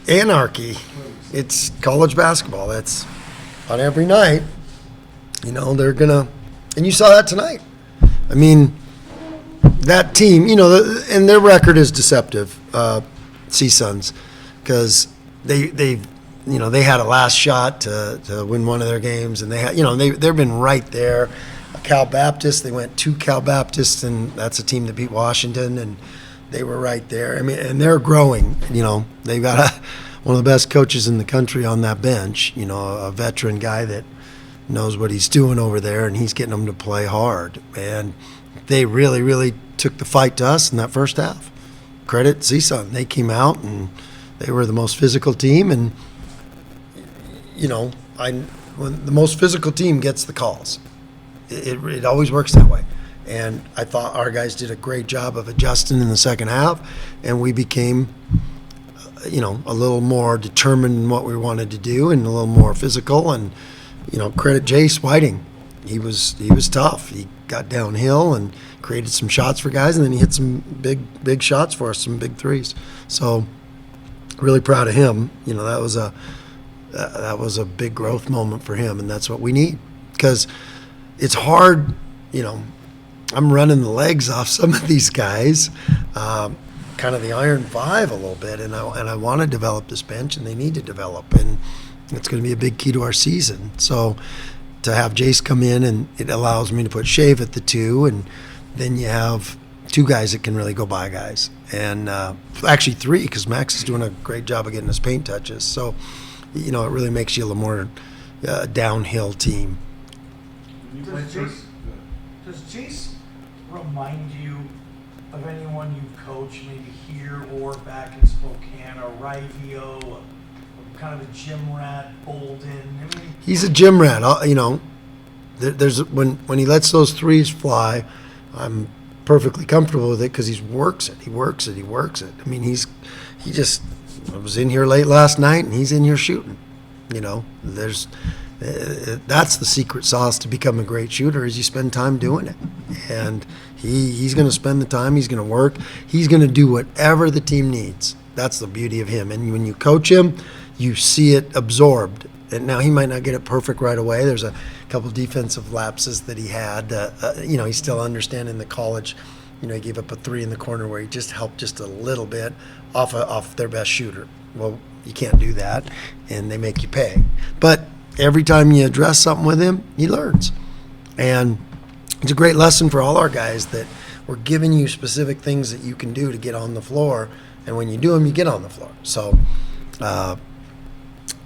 anarchy. It's college basketball. That's on every night. They're going to – and you saw that tonight. I mean, that team, and their record is deceptive, CSUNs, because they had a last shot to win one of their games, and they've been right there. Cal Baptist, they went to Cal Baptist, and that's a team that beat Washington, and they were right there. I mean, and they're growing. They've got one of the best coaches in the country on that bench. A veteran guy that knows what he's doing over there, and he's getting them to play hard. And they really, really took the fight to us in that first half. Credit CSUN. They came out, and they were the most physical team. And, when the most physical team gets the calls, it always works that way. And I thought our guys did a great job of adjusting in the second half, and we became a little more determined in what we wanted to do and a little more physical. And credit Jace Whiting. He was tough. He got downhill and created some shots for guys, and then he hit some big shots for us, some big threes. So really proud of him. That was a big growth moment for him, and that's what we need, because it's hard. I'm running the legs off some of these guys, kind of the Iron Five a little bit, and I want to develop this bench, and they need to develop, and it's going to be a big key to our season. So to have Jace come in, and it allows me to put Shave at the 2, and then you have 2 guys that can really go by guys, and actually 3, because Max is doing a great job of getting his paint touches. So it really makes you a little more downhill team. Does Jace remind you of anyone you've coached, maybe here or back in Spokane, or Rivio, kind of a gym rat, Bolden? He's a gym rat. There's when he lets those threes fly, I'm perfectly comfortable with it, because he works it. I mean, I was in here late last night, and he's in here shooting. That's the secret sauce to become a great shooter, is you spend time doing it. And he's going to spend the time. He's going to work. He's going to do whatever the team needs. That's the beauty of him. And when you coach him, you see it absorbed. And now he might not get it perfect right away. There's a couple defensive lapses that he had. He's still understanding the college. He gave up a 3 in the corner where he just helped just a little bit off their best shooter. Well, you can't do that, and they make you pay. But every time you address something with him, he learns. And it's a great lesson for all our guys, that we're giving you specific things that you can do to get on the floor, and when you do them, you get on the floor. So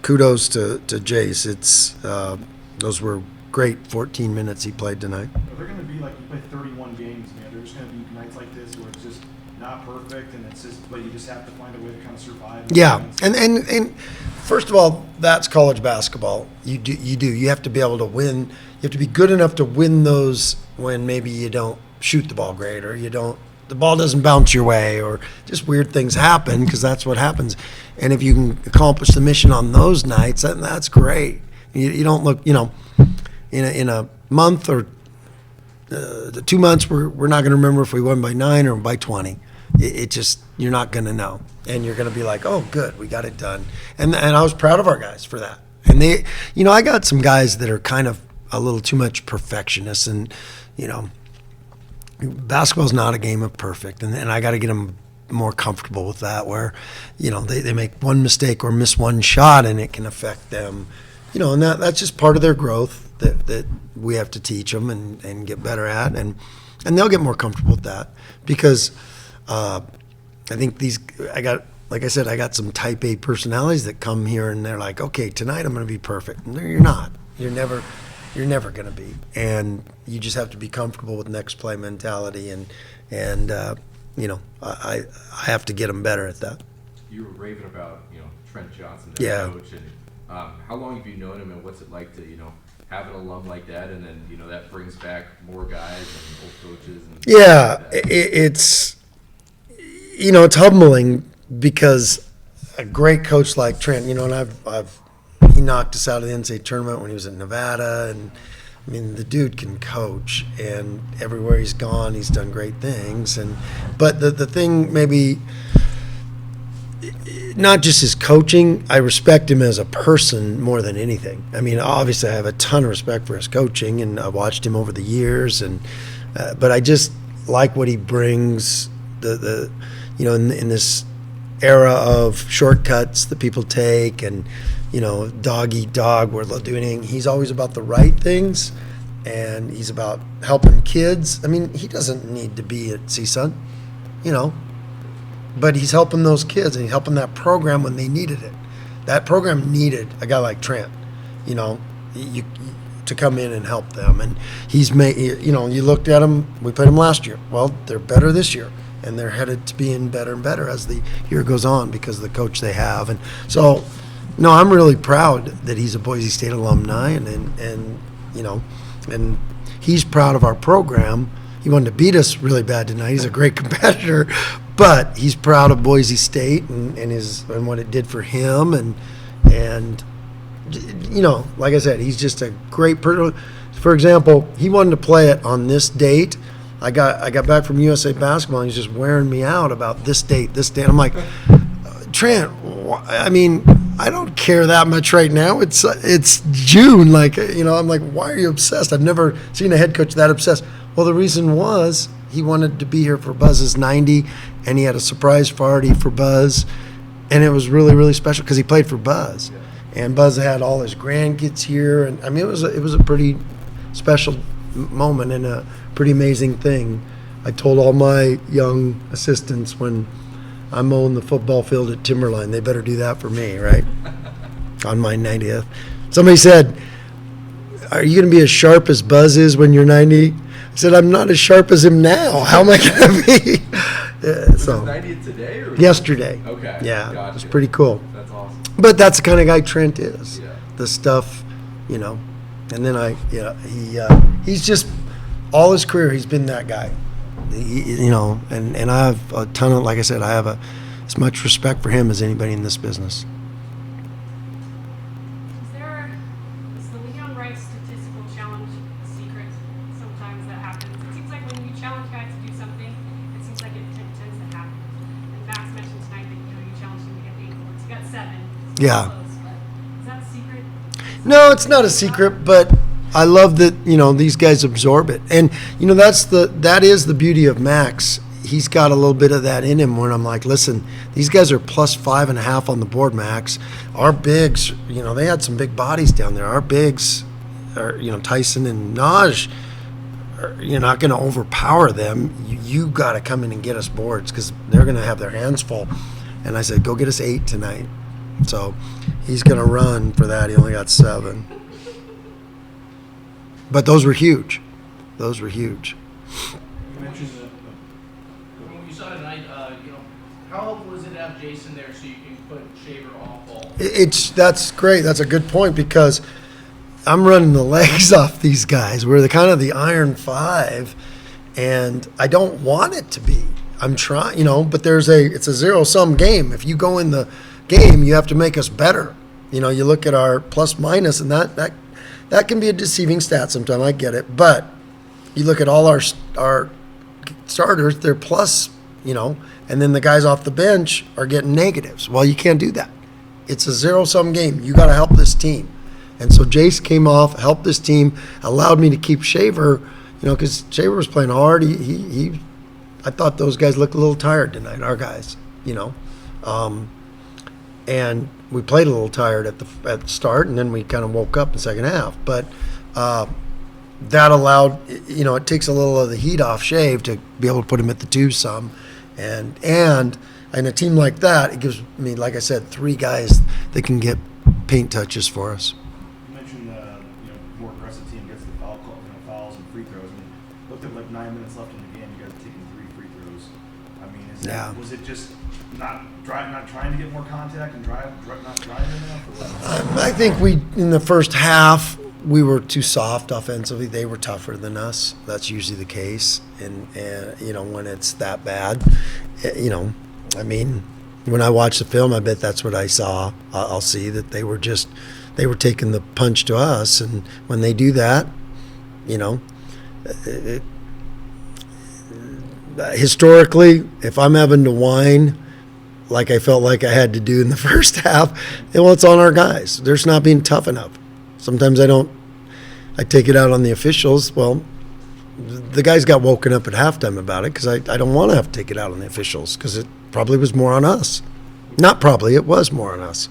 kudos to Jace. Those were great 14 minutes he played tonight. Are there going to be, like, you play 31 games, man, there's going to be nights like this where it's just not perfect, and it's just, but you just have to find a way to kind of survive. Yeah, and first of all, that's college basketball. You have to be able to win. You have to be good enough to win those when maybe you don't shoot the ball great, or the ball doesn't bounce your way, or just weird things happen, because that's what happens. And if you can accomplish the mission on those nights, that's great. You don't look, in a month or the 2 months, we're not going to remember if we won by 9 or by 20. It just, you're not going to know, and you're going to be like, oh, good, we got it done. And I was proud of our guys for that. And they, I got some guys that are kind of a little too much perfectionists, and basketball's not a game of perfect, and I got to get them more comfortable with that, where they make one mistake or miss one shot, and it can affect them, and that's just part of their growth that we have to teach them and get better at, and they'll get more comfortable with that, because I think like I said, I got some type A personalities that come here and they're like, okay, tonight I'm going to be perfect. No, you're not. You're never going to be. And you just have to be comfortable with next play mentality, and I have to get them better at that. You were raving about Trent Johnson, yeah, coach, and how long have you known him, and what's it like to have an alum like that, and then that brings back more guys and old coaches? And yeah, it's humbling, because a great coach like Trent, and he knocked us out of the NCAA tournament when he was at Nevada, and I mean, the dude can coach, and everywhere he's gone, he's done great things. But the thing maybe not just his coaching. I respect him as a person more than anything. I mean, obviously, I have a ton of respect for his coaching, and I watched him over the years. And but I just like what he brings. The you know, in this era of shortcuts that people take, and dog eat dog, we're doing anything. He's always about the right things, and he's about helping kids. I mean, he doesn't need to be at CSUN, but he's helping those kids, and he's helping that program when they needed it. That program needed a guy like Trent, to come in and help them. And he's made, you looked at him, we played him last year. Well, they're better this year, and they're headed to being better and better as the year goes on because of the coach they have. And so, no, I'm really proud that he's a Boise State alumni, and he's proud of our program. He wanted to beat us really bad tonight. He's a great competitor, but he's proud of Boise State and what it did for him, and like I said, he's just a great person. For example, he wanted to play it on this date. I got back from USA Basketball, and he's just wearing me out about this date. I'm like, Trent, I mean, I don't care that much right now. It's June, I'm like, why are you obsessed? I've never seen a head coach that obsessed. Well, the reason was he wanted to be here for Buzz's 90, and he had a surprise party for Buzz, and it was really, really special because he played for Buzz, and Buzz had all his grandkids here, and I mean, it was a pretty special moment and a pretty amazing thing. I told all my young assistants when I'm mowing the football field at Timberline, they better do that for me, right? On my 90th. Somebody said, are you going to be as sharp as Buzz is when you're 90? I said, I'm not as sharp as him now. How am I going to be? Was it 90 today? Or Yesterday. Okay. Yeah, Gotcha. it was pretty cool. That's awesome. But that's the kind of guy Trent is. Yeah. The stuff, And then he's just, all his career, he's been that guy. And I have a ton of, like I said, I have as much respect for him as anybody in this business. Is the Leon Rice statistical challenge a secret? Sometimes that happens. It seems like when you challenge guys to do something, it seems like it tends to happen. And Max mentioned tonight that you challenged him to get 8 boards. He got 7. Yeah. Close, but is that a secret? No, it's not a secret, but I love that, these guys absorb it. And, that is the beauty of Max. He's got a little bit of that in him when I'm like, listen, these guys are plus 5.5 on the board, Max. Our bigs, they had some big bodies down there. Our bigs are, Tyson and Naj, you're not going to overpower them. You got to come in and get us boards because they're going to have their hands full. And I said, go get us 8 tonight. So he's going to run for that. He only got 7. But those were huge. You mentioned From what you saw tonight, how helpful was it to have Jason there so you can put Shaver off ball? That's great. That's a good point because I'm running the legs off these guys. We're the kind of the iron 5, and I don't want it to be. I'm trying, but it's a zero-sum game. If you go in the game, you have to make us better. You look at our plus minus, and that can be a deceiving stat sometimes. I get it, but you look at all our starters; they're plus, and then the guys off the bench are getting negatives. Well, you can't do that. It's a zero-sum game. You got to help this team, and so Jace came off, helped this team, allowed me to keep Shaver, because Shaver was playing hard. I thought those guys looked a little tired tonight. Our guys, and we played a little tired at the start, and then we kind of woke up in the second half. But that allowed, it takes a little of the heat off Shave to be able to put him at the 2 some. And in a team like that, it gives me, like I said, 3 guys that can get paint touches for us. You mentioned more aggressive team gets the fouls and free throws. I mean, looked at like 9 minutes left in the game. You guys have taken 3 free throws. I mean, was it just not trying to get more contact and not driving enough? Or what? I think in the first half, we were too soft offensively. They were tougher than us. That's usually the case. And when it's that bad, I mean, when I watch the film, I bet that's what I saw. I'll see that they were taking the punch to us. And when they do that, historically, if I'm having to whine like I felt like I had to do in the first half, well, it's on our guys. They're just not being tough enough. Sometimes I take it out on the officials. Well, the guys got woken up at halftime about it because I don't want to have to take it out on the officials because it probably was more on us. Not probably, it was more on us.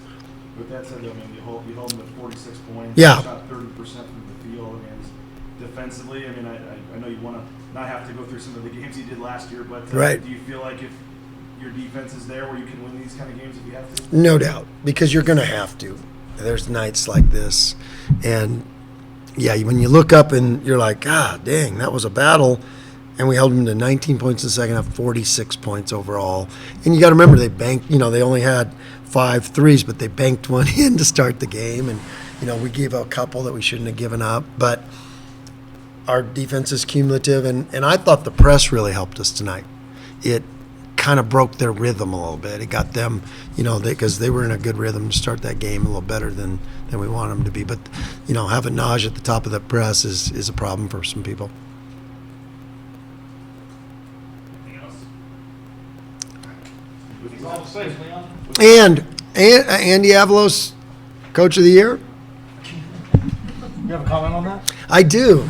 With that said, I mean, you hold them at 46 points. Yeah. You shot 30% from the field. I mean, defensively, I mean, I know you want to not have to go through some of the games you did last year, but Right. do you feel like if your defense is there where you can win these kind of games if you have to? No doubt, because you're going to have to. There's nights like this. And, yeah, when you look up and you're like, dang, that was a battle. And we held them to 19 points in the second half, 46 points overall. And you got to remember, they banked, they only had 5 threes, but they banked one in to start the game. And, we gave a couple that we shouldn't have given up. But our defense is cumulative. And I thought the press really helped us tonight. It kind of broke their rhythm a little bit. It got them, because they were in a good rhythm to start that game a little better than we wanted them to be. But, having Naj at the top of the press is a problem for some people. Anything else? He's all safe, Leon. And Andy Avalos, Coach of the Year? You have a comment on that? I do.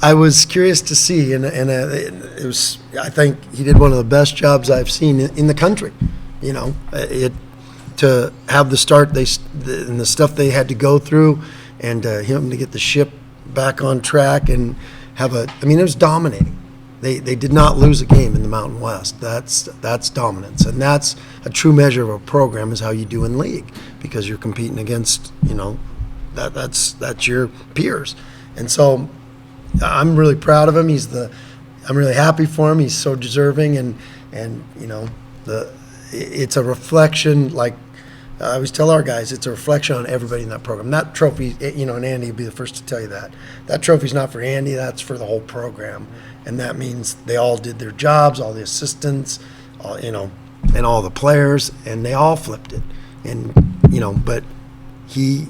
I was curious to see, and it was. I think he did one of the best jobs I've seen in the country. To have the start and the stuff they had to go through, and him to get the ship back on track and have it was dominating. They did not lose a game in the Mountain West. That's dominance, and that's a true measure of a program is how you do in league because you're competing against that's your peers, and so I'm really proud of him. I'm really happy for him. He's so deserving, and it's a reflection. Like I always tell our guys, it's a reflection on everybody in that program. That trophy, and Andy will be the first to tell you that. That trophy's not for Andy. That's for the whole program, and that means they all did their jobs, all the assistants, and all the players, and they all flipped it. And but he.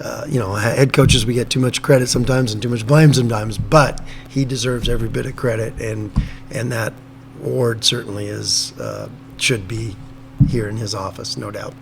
Head coaches, we get too much credit sometimes and too much blame sometimes, but he deserves every bit of credit, and that award certainly should be here in his office, no doubt.